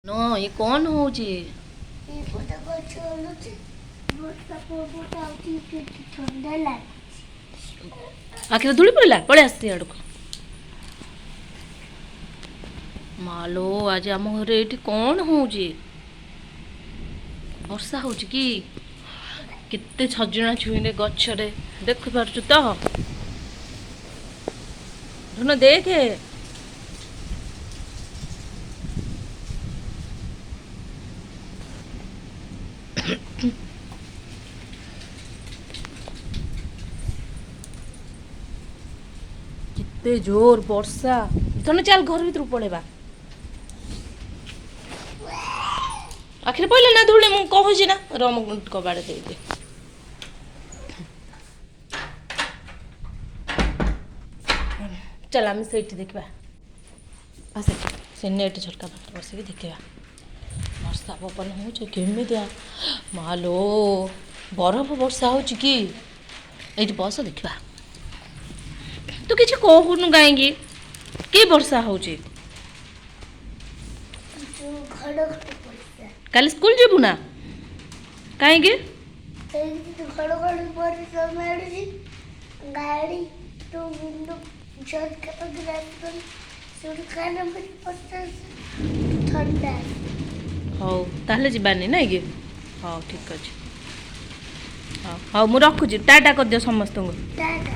No ये कौन होची ये पता को चलो से वर्षा पड़ता आउची के ठंडा लागे आखिर धूली पड़ला पड़े आस्ती आड़ को मालो आज आम घर ये कौन होची वर्षा होची कि केते छजना छुईने गछरे देख पारछु तो धुन देखे केते जोर वर्षा धुन चल घर भीतर पड़ेबा आखिर पहले ना धूले मु कहूची ना रम कबाड़ दे दे चल आम से देखा आसे से नेट झटका पाठ बस देखा वर्षा पवन होमितिया मालो बरफ वर्षा हो कि ये बस देखा तू किसी कहूनु कहीं कि वर्षा हो काली स्कूल जीवु ना कहीं गाड़ी तो विंडो जज के तो सुरखाना में ठंडा हौ ताहले जीवानी ना कि हाँ ठीक अच्छे हाँ हाँ मुझे रखुची टाटा कर दियो समस्त टाटा।